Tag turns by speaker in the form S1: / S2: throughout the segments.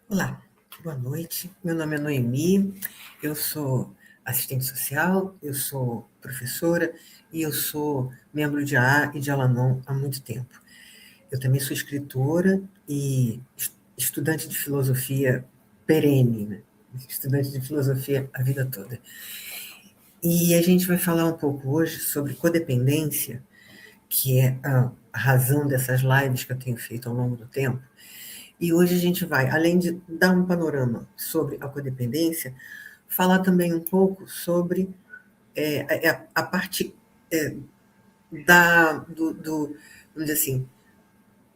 S1: Olá, boa noite. Meu nome é Noemi, eu sou assistente social, eu sou professora e eu sou membro de AA e de Alanon há muito tempo. Eu também sou escritora e estudante de filosofia perene, né? Estudante de filosofia a vida toda. E a gente vai falar um pouco hoje sobre codependência, que é a razão dessas lives que eu tenho feito ao longo do tempo. E hoje a gente vai, além de dar um panorama sobre a codependência, falar também um pouco sobre a parte é, vamos dizer assim,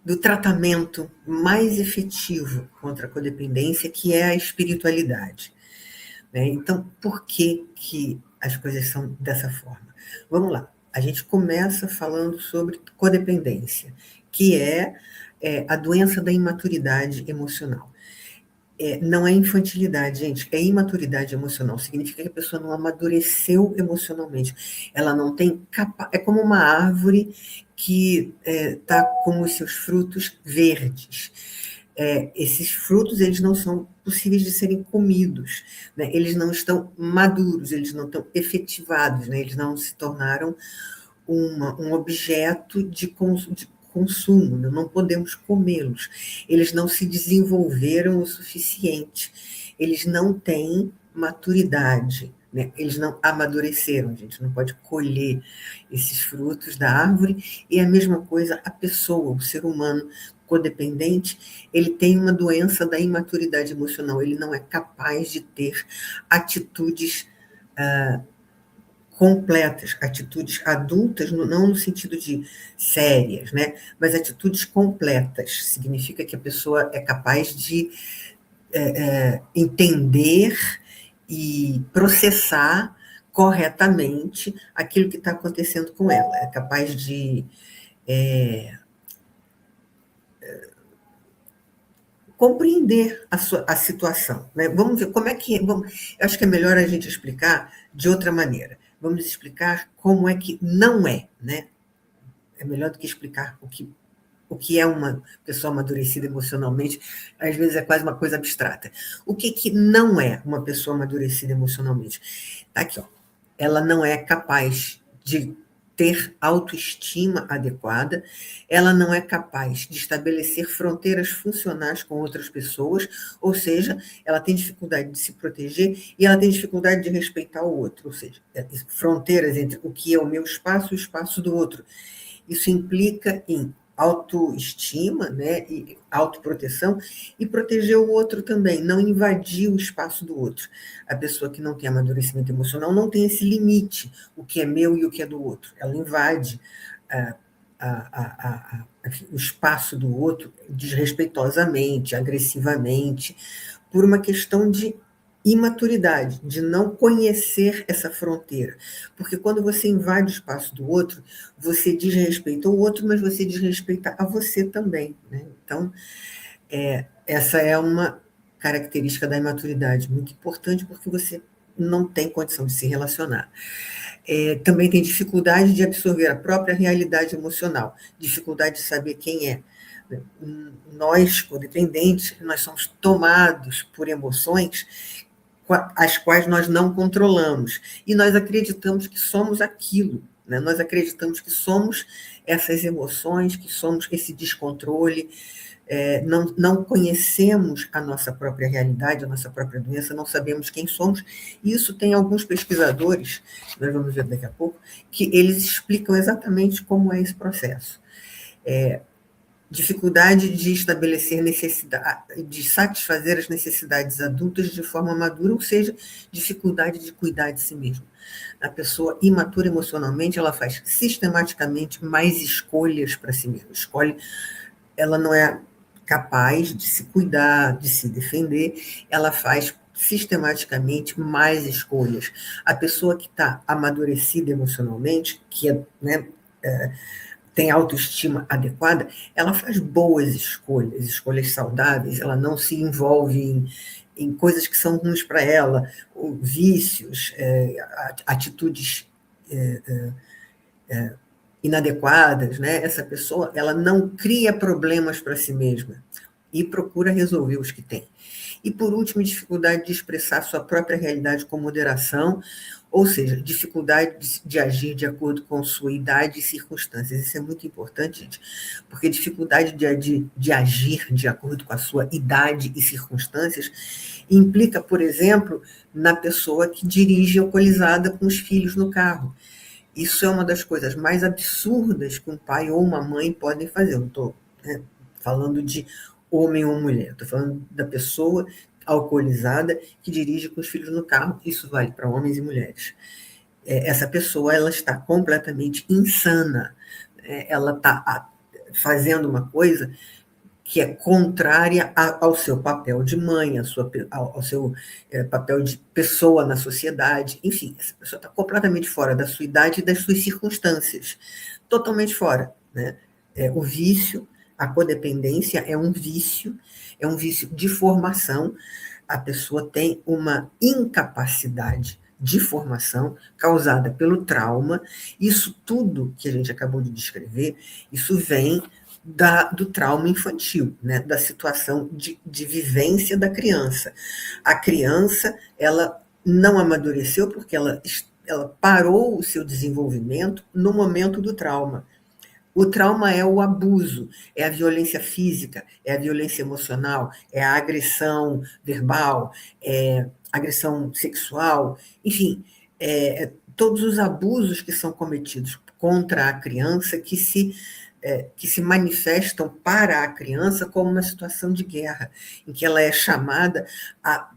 S1: do tratamento mais efetivo contra a codependência, que é a espiritualidade. Né? Então, por que, que as coisas são dessa forma? Vamos lá. A gente começa falando sobre codependência, que é a doença da imaturidade emocional. Não é infantilidade, gente, é imaturidade emocional. Significa que a pessoa não amadureceu emocionalmente. Ela não tem É como uma árvore que está com os seus frutos verdes. Esses frutos, eles não são possíveis de serem comidos, né? Eles não estão maduros, eles não estão efetivados, né? Eles não se tornaram um objeto de consumo, né? Não podemos comê-los. Eles não se desenvolveram o suficiente, eles não têm maturidade, né? Eles não amadureceram, a gente não pode colher esses frutos da árvore, e a mesma coisa a pessoa, o ser humano codependente, ele tem uma doença da imaturidade emocional, ele não é capaz de ter atitudes completas, atitudes adultas, não no sentido de sérias, né? Mas atitudes completas. Significa que a pessoa é capaz de entender e processar corretamente aquilo que está acontecendo com ela. É capaz de compreender a situação. Né? Vamos ver como é que. Eu acho que é melhor a gente explicar de outra maneira. Vamos explicar como é que não é, né? É melhor do que explicar o que é uma pessoa amadurecida emocionalmente, às vezes é quase uma coisa abstrata. O que, que não é uma pessoa amadurecida emocionalmente? Está aqui, ó. Ela não é capaz de ter autoestima adequada, ela não é capaz de estabelecer fronteiras funcionais com outras pessoas, ou seja, ela tem dificuldade de se proteger e ela tem dificuldade de respeitar o outro, ou seja, fronteiras entre o que é o meu espaço e o espaço do outro. Isso implica em autoestima, né, e autoproteção, e proteger o outro também, não invadir o espaço do outro. A pessoa que não tem amadurecimento emocional não tem esse limite, o que é meu e o que é do outro. Ela invade ah, o espaço do outro desrespeitosamente, agressivamente, por uma questão de imaturidade, de não conhecer essa fronteira. Porque quando você invade o espaço do outro, você desrespeita o outro, mas você desrespeita a você também. Né? Então, essa é uma característica da imaturidade muito importante, porque você não tem condição de se relacionar. Também tem dificuldade de absorver a própria realidade emocional, dificuldade de saber quem é. Nós, codependentes, nós somos tomados por emoções as quais nós não controlamos. E nós acreditamos que somos aquilo, né? Nós acreditamos que somos essas emoções, que somos esse descontrole, não conhecemos a nossa própria realidade, a nossa própria doença, não sabemos quem somos. E isso tem alguns pesquisadores, nós vamos ver daqui a pouco, que eles explicam exatamente como é esse processo. Dificuldade de estabelecer necessidade, de satisfazer as necessidades adultas de forma madura, ou seja, dificuldade de cuidar de si mesmo. A pessoa imatura emocionalmente, ela faz sistematicamente mais escolhas para si mesma. Ela não é capaz de se cuidar, de se defender, ela faz sistematicamente mais escolhas. A pessoa que está amadurecida emocionalmente, que né, tem autoestima adequada, ela faz boas escolhas, escolhas saudáveis, ela não se envolve em coisas que são ruins para ela, vícios, atitudes inadequadas, né? Essa pessoa, ela não cria problemas para si mesma. e procura resolver os que tem. E, por último, dificuldade de expressar sua própria realidade com moderação, ou seja, dificuldade de agir de acordo com sua idade e circunstâncias. Isso é muito importante, gente, porque dificuldade de agir de acordo com a sua idade e circunstâncias implica, por exemplo, na pessoa que dirige alcoolizada com os filhos no carro. Isso é uma das coisas mais absurdas que um pai ou uma mãe podem fazer. Eu não estou, né, falando de homem ou mulher, estou falando da pessoa alcoolizada que dirige com os filhos no carro. Isso vale para homens e mulheres. Essa pessoa ela está completamente insana. Ela está fazendo uma coisa que é contrária ao seu papel de mãe, ao seu papel de pessoa na sociedade. Enfim, essa pessoa está completamente fora da sua idade e das suas circunstâncias. Totalmente fora. Né? O vício, a codependência é um vício de formação. A pessoa tem uma incapacidade de formação causada pelo trauma. Isso tudo que a gente acabou de descrever, isso vem do trauma infantil, né? Da situação de vivência da criança. A criança, ela não amadureceu porque ela parou o seu desenvolvimento no momento do trauma. O trauma é o abuso, é a violência física, é a violência emocional, é a agressão verbal, é a agressão sexual, enfim, todos os abusos que são cometidos contra a criança que se manifestam para a criança como uma situação de guerra, em que ela é chamada a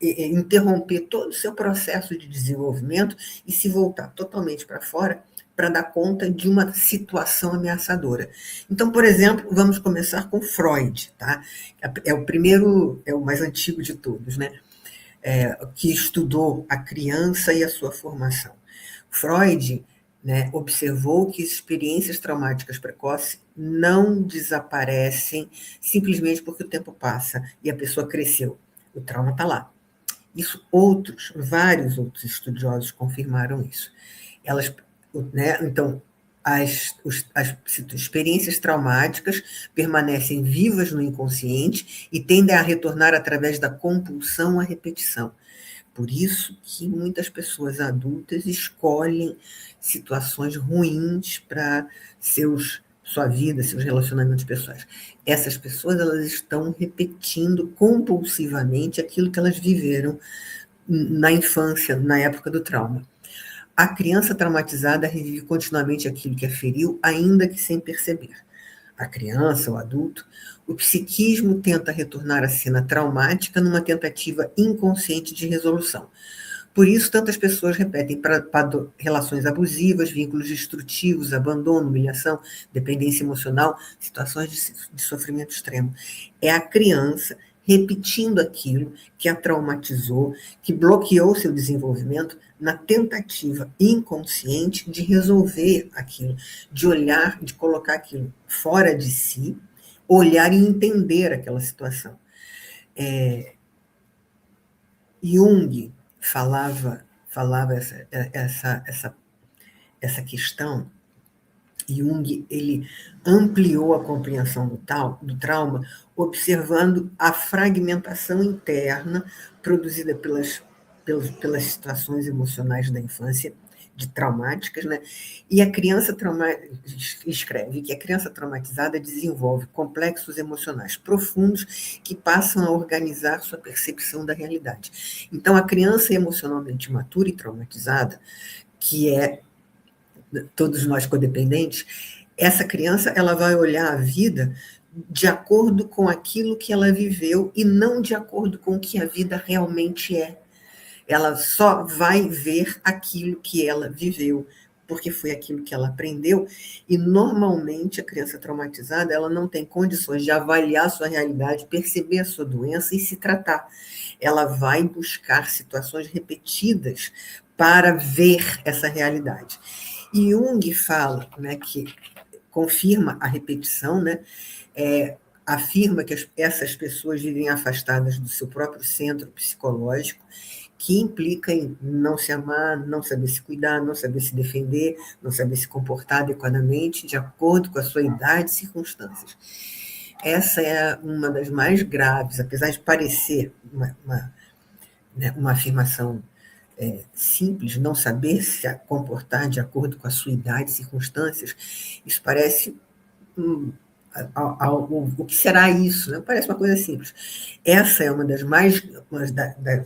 S1: interromper todo o seu processo de desenvolvimento e se voltar totalmente para fora para dar conta de uma situação ameaçadora. Então, por exemplo, vamos começar com Freud, tá? É o primeiro, é o mais antigo de todos, né? Que estudou a criança e a sua formação. Freud, né, observou que experiências traumáticas precoces não desaparecem simplesmente porque o tempo passa e a pessoa cresceu. O trauma está lá. Vários outros estudiosos confirmaram isso. Né, então, as experiências traumáticas permanecem vivas no inconsciente e tendem a retornar através da compulsão à repetição. Por isso que muitas pessoas adultas escolhem situações ruins para sua vida, seus relacionamentos pessoais. Essas pessoas elas estão repetindo compulsivamente aquilo que elas viveram na infância, na época do trauma. A criança traumatizada revive continuamente aquilo que a feriu, ainda que sem perceber. A criança, o adulto, o psiquismo tenta retornar à cena traumática numa tentativa inconsciente de resolução. Por isso, tantas pessoas repetem relações abusivas, vínculos destrutivos, abandono, humilhação, dependência emocional, situações de sofrimento extremo. É a criança repetindo aquilo que a traumatizou, que bloqueou seu desenvolvimento, na tentativa inconsciente de resolver aquilo, de olhar, de colocar aquilo fora de si, olhar e entender aquela situação. Jung falava essa questão. Jung ele ampliou a compreensão do trauma, observando a fragmentação interna produzida pelas situações emocionais da infância, traumáticas, né? E a criança escreve que a criança traumatizada desenvolve complexos emocionais profundos que passam a organizar sua percepção da realidade. Então, a criança emocionalmente imatura e traumatizada, que é todos nós codependentes, essa criança ela vai olhar a vida de acordo com aquilo que ela viveu e não de acordo com o que a vida realmente é. Ela só vai ver aquilo que ela viveu, porque foi aquilo que ela aprendeu, e normalmente a criança traumatizada ela não tem condições de avaliar a sua realidade, perceber a sua doença e se tratar. Ela vai buscar situações repetidas para ver essa realidade. E Jung fala, né, que confirma a repetição, né, afirma que essas pessoas vivem afastadas do seu próprio centro psicológico, que implica em não se amar, não saber se cuidar, não saber se defender, não saber se comportar adequadamente, de acordo com a sua idade e circunstâncias. essa é uma das mais graves, apesar de parecer né, uma afirmação simples, não saber se comportar de acordo com a sua idade e circunstâncias, isso parece o que será isso? Né? Parece uma coisa simples. Essa é das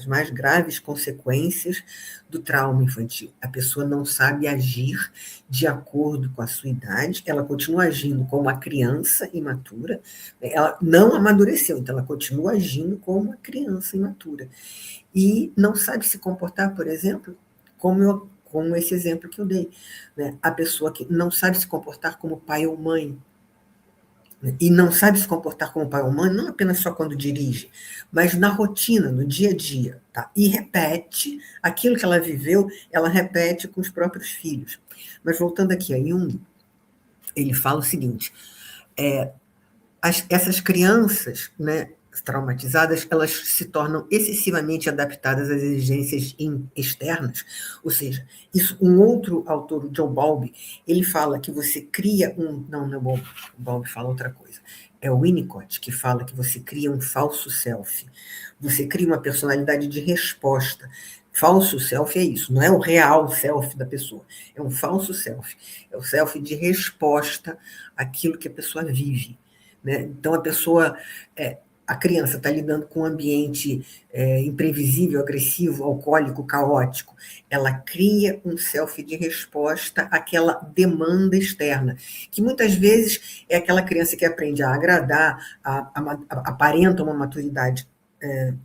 S1: mais graves consequências do trauma infantil. A pessoa não sabe agir de acordo com a sua idade, ela continua agindo como uma criança imatura, ela não amadureceu, então ela continua agindo como uma criança imatura. E não sabe se comportar, por exemplo, como esse exemplo que eu dei. Né? A pessoa que não sabe se comportar como pai ou mãe, e não sabe se comportar como pai ou mãe, não apenas só quando dirige, mas na rotina, no dia a dia, tá? E repete aquilo que ela viveu, ela repete com os próprios filhos. Mas voltando aqui a Jung, ele fala o seguinte: essas crianças, né, traumatizadas, elas se tornam excessivamente adaptadas às exigências externas, ou seja, um outro autor, o John Bowlby, ele fala que você cria não é Bowlby, o Bowlby fala outra coisa, é o Winnicott que fala que você cria um falso self, você cria uma personalidade de resposta. Falso self é isso, não é o real self da pessoa, é um falso self, é o self de resposta àquilo que a pessoa vive. Né? Então, a criança está lidando com um ambiente imprevisível, agressivo, alcoólico, caótico. Ela cria um self de resposta àquela demanda externa, que muitas vezes é aquela criança que aprende a agradar, aparenta uma maturidade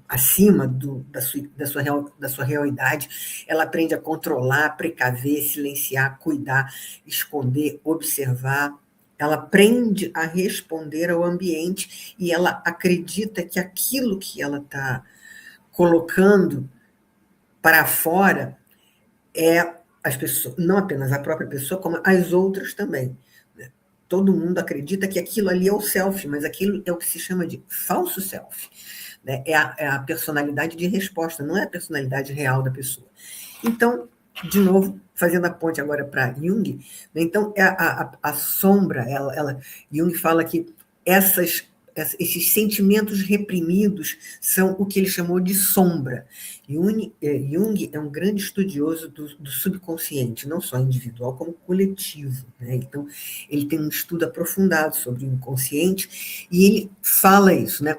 S1: acima da sua realidade, ela aprende a controlar, precaver, silenciar, cuidar, esconder, observar. Ela aprende a responder ao ambiente e ela acredita que aquilo que ela está colocando para fora é as pessoas, não apenas a própria pessoa, como as outras também. Todo mundo acredita que aquilo ali é o self, mas aquilo é o que se chama de falso self. Né? É a personalidade de resposta, não é a personalidade real da pessoa. Então, de novo, fazendo a ponte agora para Jung, né? Então, a sombra, Jung fala que esses sentimentos reprimidos são o que ele chamou de sombra. Jung é um grande estudioso do subconsciente, não só individual, como coletivo. Né? Então, ele tem um estudo aprofundado sobre o inconsciente e ele fala isso, né?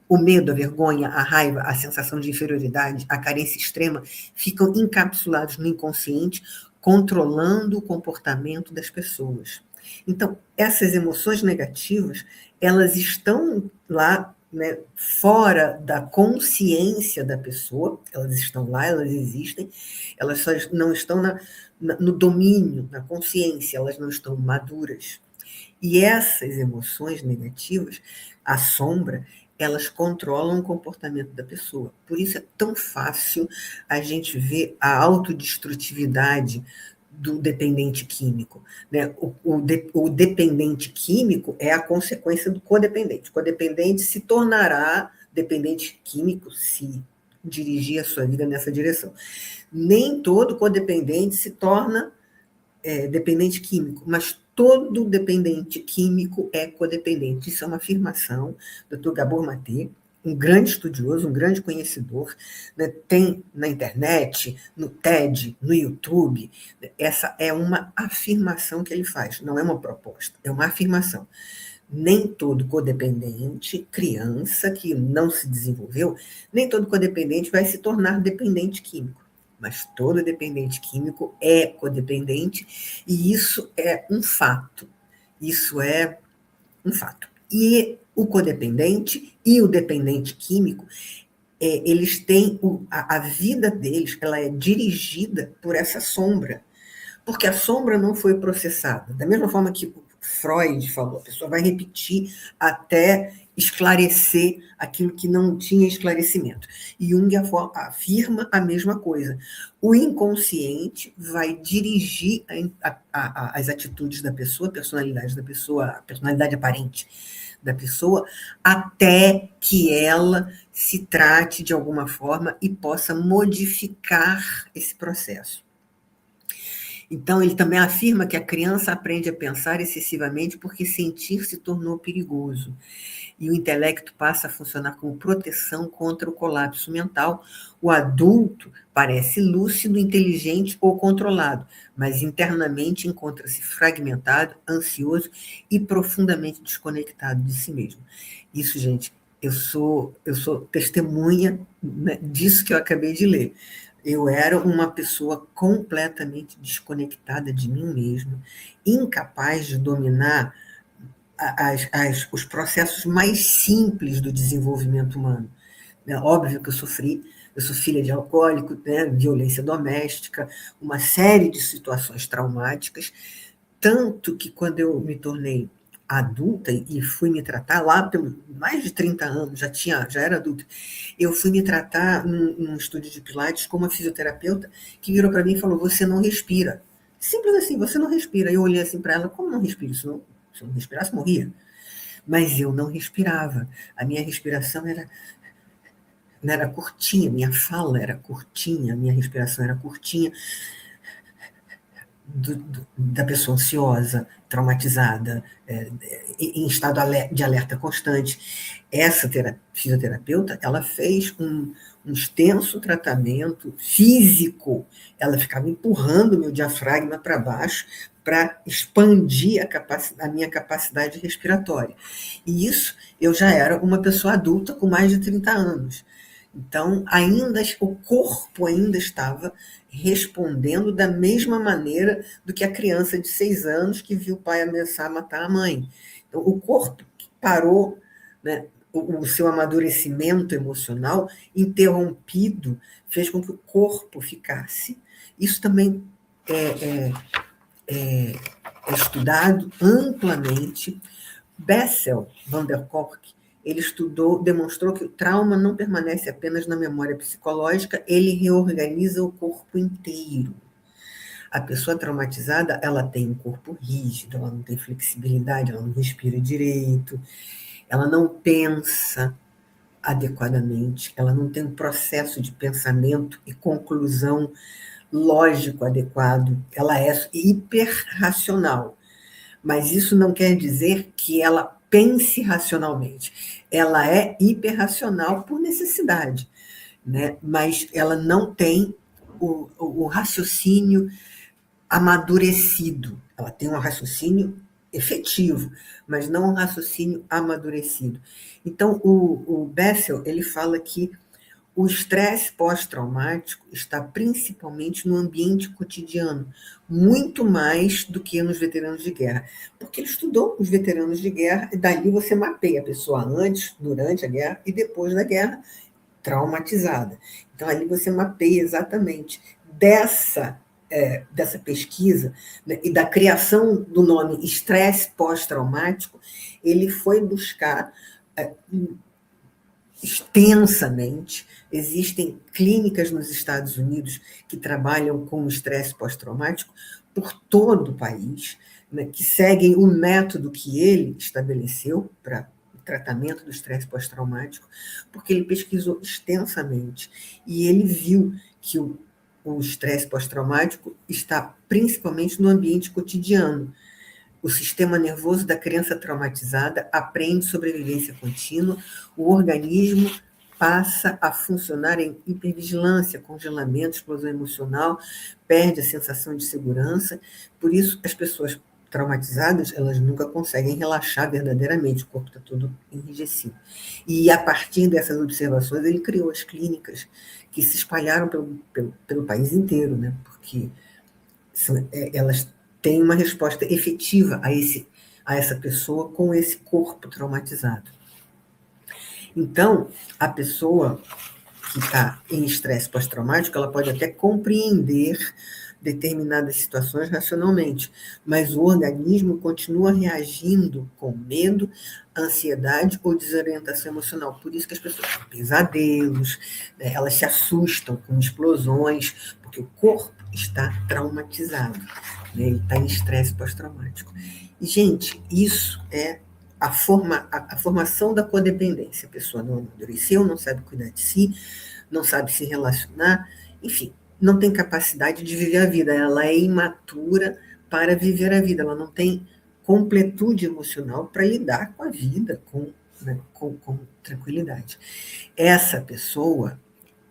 S1: O medo, a vergonha, a raiva, a sensação de inferioridade, a carência extrema ficam encapsulados no inconsciente, controlando o comportamento das pessoas. Então, essas emoções negativas, elas estão lá, né, fora da consciência da pessoa, elas estão lá, elas existem, elas só não estão no domínio, na consciência, elas não estão maduras. E essas emoções negativas, a sombra, elas controlam o comportamento da pessoa. Por isso é tão fácil a gente ver a autodestrutividade do dependente químico. Né? O dependente químico é a consequência do codependente. O codependente se tornará dependente químico se dirigir a sua vida nessa direção. Nem todo codependente se torna dependente químico, mas todo dependente químico é codependente. Isso é uma afirmação do Dr. Gabor Maté, um grande estudioso, um grande conhecedor, né? Tem na internet, no TED, no YouTube. Essa é uma afirmação que ele faz, não é uma proposta, é uma afirmação. Nem todo codependente, criança que não se desenvolveu, nem todo codependente vai se tornar dependente químico. Mas todo dependente químico é codependente, e isso é um fato. Isso é um fato. E o codependente e o dependente químico, eles têm a vida deles, ela é dirigida por essa sombra, porque a sombra não foi processada. Da mesma forma que Freud falou, a pessoa vai repetir até esclarecer aquilo que não tinha esclarecimento. E Jung afirma a mesma coisa. O inconsciente vai dirigir as atitudes da pessoa, a personalidade da pessoa, a personalidade aparente da pessoa, até que ela se trate de alguma forma e possa modificar esse processo. Então, ele também afirma que a criança aprende a pensar excessivamente porque sentir se tornou perigoso. E o intelecto passa a funcionar como proteção contra o colapso mental. O adulto parece lúcido, inteligente ou controlado, mas internamente encontra-se fragmentado, ansioso e profundamente desconectado de si mesmo. Isso, gente, eu sou testemunha, né, disso que eu acabei de ler. Eu era uma pessoa completamente desconectada de mim mesma, incapaz de dominar os processos mais simples do desenvolvimento humano. É óbvio que eu sou filha de alcoólico, né, violência doméstica, uma série de situações traumáticas, tanto que quando eu me tornei adulta e fui me tratar lá pelo mais de 30 anos, já era adulta, eu fui me tratar num estúdio de Pilates com uma fisioterapeuta que virou para mim e falou: "Você não respira". Simples assim, você não respira. Eu olhei assim para ela: "Como não respiro? Se eu não respirasse, morria". Mas eu não respirava. A minha respiração era curtinha, minha fala era curtinha, minha respiração era curtinha, da pessoa ansiosa, traumatizada, em estado de alerta constante. Essa fisioterapeuta, ela fez um extenso tratamento físico, ela ficava empurrando meu diafragma para baixo para expandir a minha capacidade respiratória. E isso, eu já era uma pessoa adulta com mais de 30 anos. Então, o corpo ainda estava respondendo da mesma maneira do que a criança de 6 anos que viu o pai ameaçar matar a mãe. Então, o corpo parou, né, o seu amadurecimento emocional interrompido fez com que o corpo ficasse. Isso também é, é estudado amplamente. Bessel van der Kolk, ele demonstrou que o trauma não permanece apenas na memória psicológica, ele reorganiza o corpo inteiro. A pessoa traumatizada, ela tem um corpo rígido, ela não tem flexibilidade, ela não respira direito, ela não pensa adequadamente, ela não tem um processo de pensamento e conclusão lógico adequado, ela é hiperracional. Mas isso não quer dizer que ela pense racionalmente. Ela é hiperracional por necessidade, né? Mas ela não tem o raciocínio amadurecido. Ela tem um raciocínio efetivo, mas não um raciocínio amadurecido. Então, o Bessel, ele fala que o estresse pós-traumático está principalmente no ambiente cotidiano, muito mais do que nos veteranos de guerra. Porque ele estudou os veteranos de guerra, e dali você mapeia a pessoa antes, durante a guerra e depois da guerra, traumatizada. Então, ali você mapeia exatamente dessa pesquisa, né, e da criação do nome estresse pós-traumático, ele foi buscar extensamente. Existem clínicas nos Estados Unidos que trabalham com o estresse pós-traumático por todo o país, né, que seguem o método que ele estabeleceu para o tratamento do estresse pós-traumático, porque ele pesquisou extensamente e ele viu que o estresse pós-traumático está principalmente no ambiente cotidiano. O sistema nervoso da criança traumatizada aprende sobrevivência contínua, o organismo passa a funcionar em hipervigilância, congelamento, explosão emocional, perde a sensação de segurança. Por isso, as pessoas traumatizadas, elas nunca conseguem relaxar verdadeiramente, o corpo está todo enrijecido. E a partir dessas observações, ele criou as clínicas que se espalharam pelo país inteiro, né? Porque elas têm uma resposta efetiva a essa pessoa com esse corpo traumatizado. Então, a pessoa que está em estresse pós-traumático, ela pode até compreender determinadas situações racionalmente, mas o organismo continua reagindo com medo, ansiedade ou desorientação emocional. Por isso que as pessoas têm pesadelos, né? Elas se assustam com explosões, porque o corpo está traumatizado, né? Ele está em estresse pós-traumático. E, gente, isso é a formação da codependência. A pessoa não amadureceu, não sabe cuidar de si, não sabe se relacionar, enfim, não tem capacidade de viver a vida, ela é imatura para viver a vida, ela não tem completude emocional para lidar com a vida né, com tranquilidade. Essa pessoa,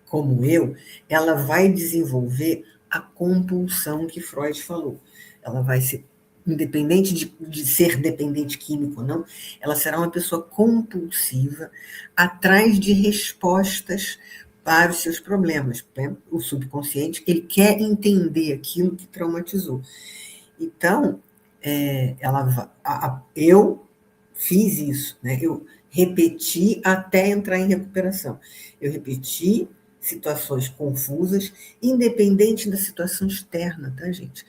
S1: como eu, ela vai desenvolver a compulsão que Freud falou. Ela vai ser, independente de ser dependente químico ou não, ela será uma pessoa compulsiva atrás de respostas para os seus problemas. Né? O subconsciente, ele quer entender aquilo que traumatizou. Então, eu fiz isso, né? Eu repeti até entrar em recuperação. Eu repeti situações confusas, independente da situação externa, tá, gente?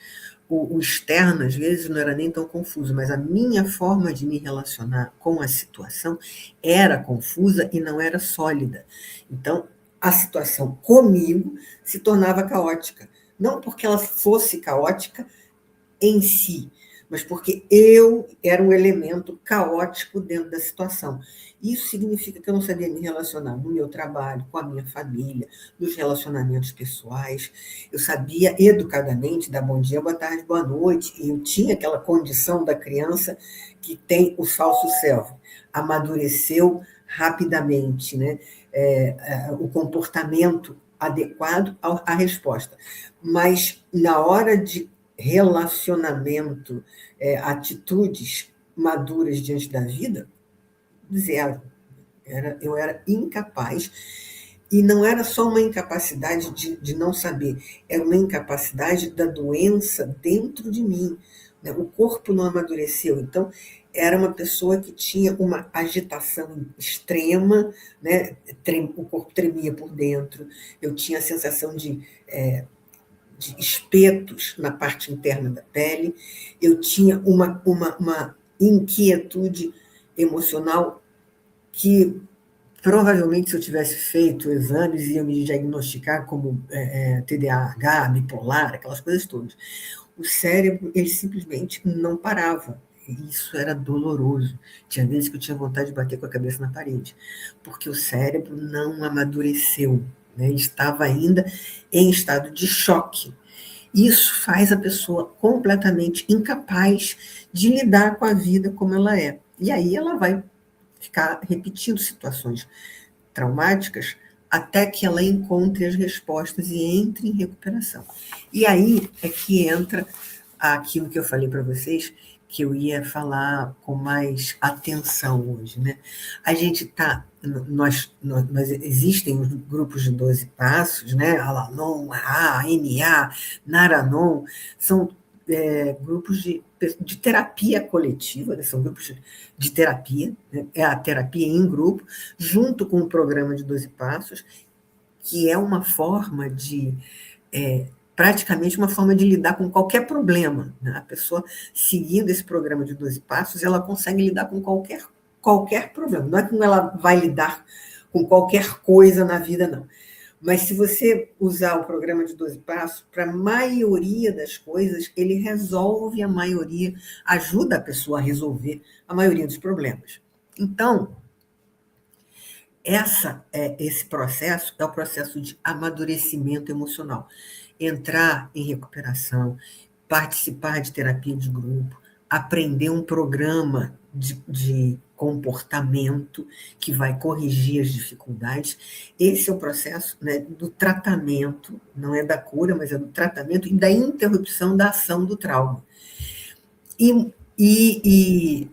S1: O externo, às vezes, não era nem tão confuso, mas a minha forma de me relacionar com a situação era confusa e não era sólida. Então, a situação comigo se tornava caótica. Não porque ela fosse caótica em si, mas porque eu era um elemento caótico dentro da situação. Isso significa que eu não sabia me relacionar no meu trabalho, com a minha família, nos relacionamentos pessoais. Eu sabia educadamente dar bom dia, boa tarde, boa noite. E eu tinha aquela condição da criança que tem o falso self. Amadureceu rapidamente, né? O comportamento adequado à resposta. Mas na hora de relacionamento, atitudes maduras diante da vida, zero. Eu era incapaz, e não era só uma incapacidade de não saber, era uma incapacidade da doença dentro de mim. Né? O corpo não amadureceu, então era uma pessoa que tinha uma agitação extrema, né? O corpo tremia por dentro, eu tinha a sensação de espetos na parte interna da pele, eu tinha uma inquietude emocional que provavelmente, se eu tivesse feito exames, ia me diagnosticar como TDAH, bipolar, aquelas coisas todas. O cérebro, ele simplesmente não parava. E isso era doloroso. Tinha vezes que eu tinha vontade de bater com a cabeça na parede, porque o cérebro não amadureceu, né? Ele estava ainda em estado de choque. Isso faz a pessoa completamente incapaz de lidar com a vida como ela é. E aí ela vai ficar repetindo situações traumáticas até que ela encontre as respostas e entre em recuperação. E aí é que entra aquilo que eu falei para vocês, que eu ia falar com mais atenção hoje, né? A gente está, nós existem os grupos de 12 passos, né? Alanon, AA, NA, Naranon, são grupos de terapia coletiva, né? São grupos de terapia, né? É a terapia em grupo, junto com o programa de 12 passos, que é uma forma de praticamente uma forma de lidar com qualquer problema. Né? A pessoa, seguindo esse programa de 12 passos, ela consegue lidar com qualquer problema. Não é que ela vai lidar com qualquer coisa na vida, não. Mas se você usar o programa de 12 passos, para a maioria das coisas, ele resolve a maioria, ajuda a pessoa a resolver a maioria dos problemas. Então, esse processo é o processo de amadurecimento emocional. Entrar em recuperação, participar de terapia de grupo, aprender um programa de comportamento que vai corrigir as dificuldades. Esse é o processo, né, do tratamento, não é da cura, mas é do tratamento e da interrupção da ação do trauma. E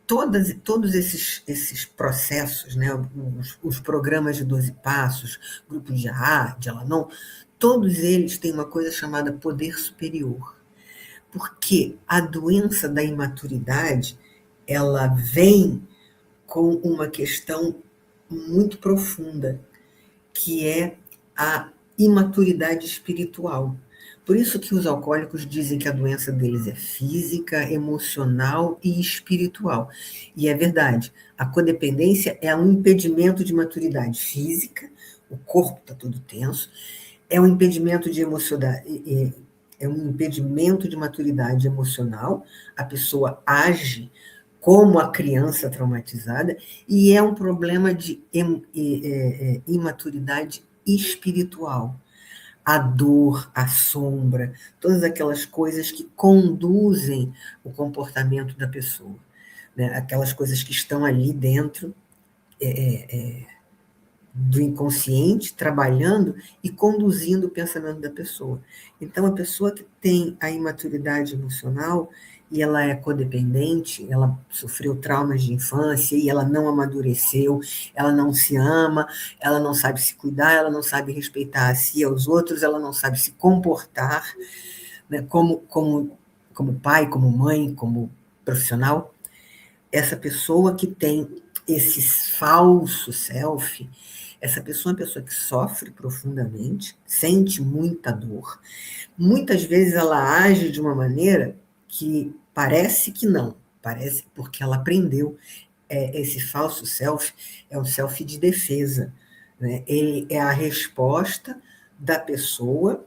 S1: todos esses processos, né, os programas de 12 passos, grupos de AA, de Alanon, todos eles têm uma coisa chamada poder superior. Porque a doença da imaturidade, ela vem com uma questão muito profunda, que é a imaturidade espiritual. Por isso que os alcoólicos dizem que a doença deles é física, emocional e espiritual. E é verdade, a codependência é um impedimento de maturidade física, o corpo está todo tenso, é um impedimento de emocionalidade, é um impedimento de maturidade emocional, a pessoa age como a criança traumatizada, e é um problema de imaturidade espiritual. a dor, a sombra, todas aquelas coisas que conduzem o comportamento da pessoa, né? Aquelas coisas que estão ali dentro do inconsciente, trabalhando e conduzindo o pensamento da pessoa. Então, a pessoa que tem a imaturidade emocional e ela é codependente, ela sofreu traumas de infância e ela não amadureceu, ela não se ama, ela não sabe se cuidar, ela não sabe respeitar a si e aos outros, ela não sabe se comportar, né, como pai, como mãe, como profissional. Essa pessoa que tem esse falso self, essa pessoa é uma pessoa que sofre profundamente, sente muita dor. Muitas vezes ela age de uma maneira que parece que não, parece porque ela aprendeu. Esse falso self é um self de defesa, né? Ele é a resposta da pessoa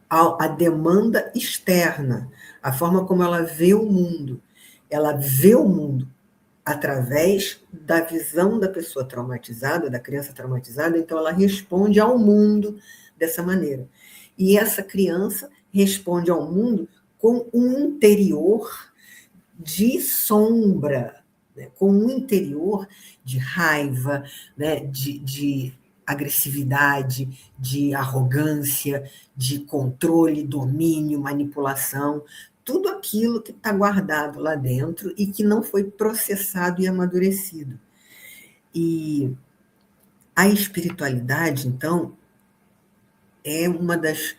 S1: à demanda externa, a forma como ela vê o mundo. Ela vê o mundo através da visão da pessoa traumatizada, da criança traumatizada, então ela responde ao mundo dessa maneira. E essa criança responde ao mundo com um interior de sombra, né? Com um interior de raiva, né? De agressividade, de arrogância, de controle, domínio, manipulação, tudo aquilo que está guardado lá dentro e que não foi processado e amadurecido. E a espiritualidade, então, é uma das,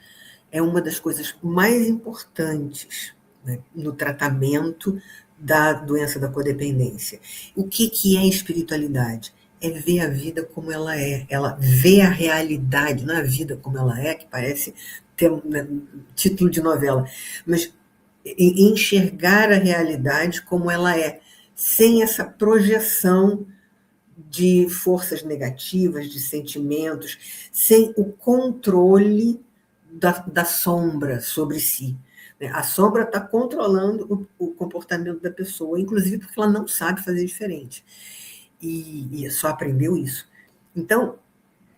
S1: é uma das coisas mais importantes, né, no tratamento da doença da codependência. O que é espiritualidade? É ver a vida como ela é. Ela vê a realidade, não é a vida como ela é, que parece ter né, título de novela, mas enxergar a realidade como ela é, sem essa projeção de forças negativas, de sentimentos, sem o controle da sombra sobre si. A sombra está controlando o comportamento da pessoa, inclusive porque ela não sabe fazer diferente. E só aprendeu isso. Então,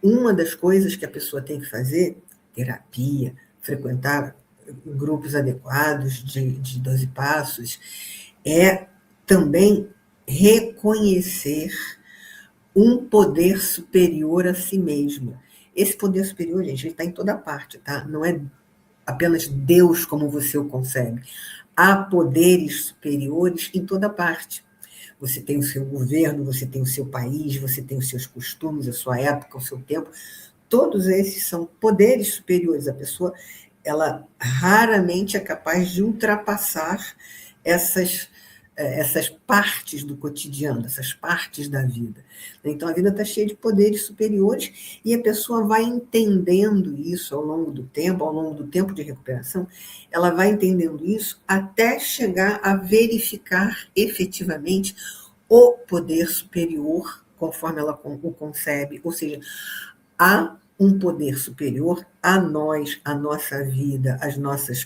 S1: uma das coisas que a pessoa tem que fazer, terapia, frequentar grupos adequados de 12 passos, é também reconhecer um poder superior a si mesmo. Esse poder superior, gente, ele está em toda parte, tá? Não é apenas Deus como você o concebe. Há poderes superiores em toda parte. Você tem o seu governo, você tem o seu país, você tem os seus costumes, a sua época, o seu tempo. Todos esses são poderes superiores. A pessoa, ela raramente é capaz de ultrapassar essas partes do cotidiano, essas partes da vida. Então, a vida está cheia de poderes superiores e a pessoa vai entendendo isso ao longo do tempo de recuperação, ela vai entendendo isso até chegar a verificar efetivamente o poder superior, conforme ela o concebe, ou seja, há um poder superior a nós, a nossa vida, as nossas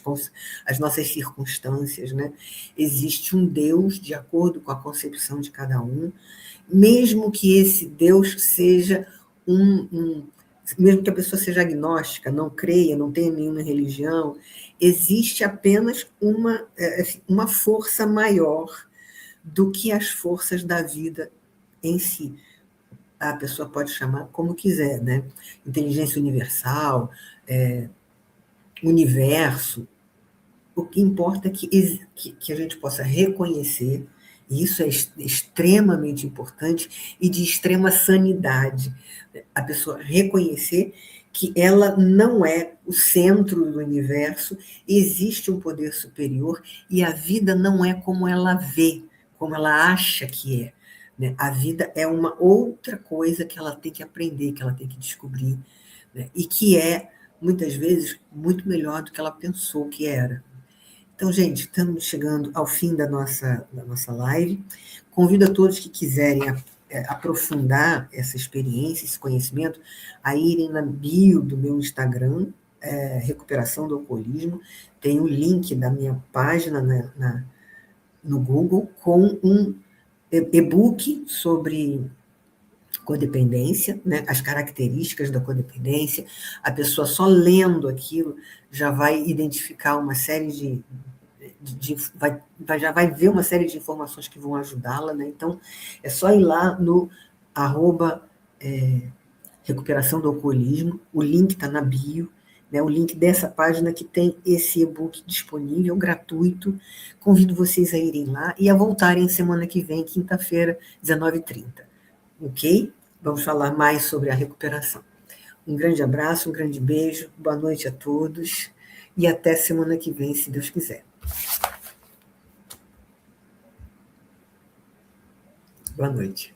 S1: circunstâncias, né? Existe um Deus, de acordo com a concepção de cada um, mesmo que esse Deus seja mesmo que a pessoa seja agnóstica, não creia, não tenha nenhuma religião, existe apenas uma força maior do que as forças da vida em si. A pessoa pode chamar como quiser, né? Inteligência universal, universo. O que importa é que a gente possa reconhecer, e isso é extremamente importante e de extrema sanidade, a pessoa reconhecer que ela não é o centro do universo, existe um poder superior e a vida não é como ela vê, como ela acha que é. Né? A vida é uma outra coisa que ela tem que aprender, que ela tem que descobrir, né? E que é, muitas vezes, muito melhor do que ela pensou que era. Então, gente, estamos chegando ao fim da nossa live. Convido a todos que quiserem aprofundar essa experiência, esse conhecimento, a irem na bio do meu Instagram, Recuperação do Alcoolismo. Tem o link da minha página no Google com um e-book sobre codependência, né? As características da codependência. A pessoa só lendo aquilo já vai identificar uma série já vai ver uma série de informações que vão ajudá-la, né? Então, é só ir lá no arroba recuperação do alcoolismo, o link está na bio, né? O link dessa página que tem esse e-book disponível, gratuito. Convido vocês a irem lá e a voltarem semana que vem, quinta-feira, 19h30. Ok? Vamos falar mais sobre a recuperação. Um grande abraço, um grande beijo, boa noite a todos e até semana que vem, se Deus quiser. Boa noite.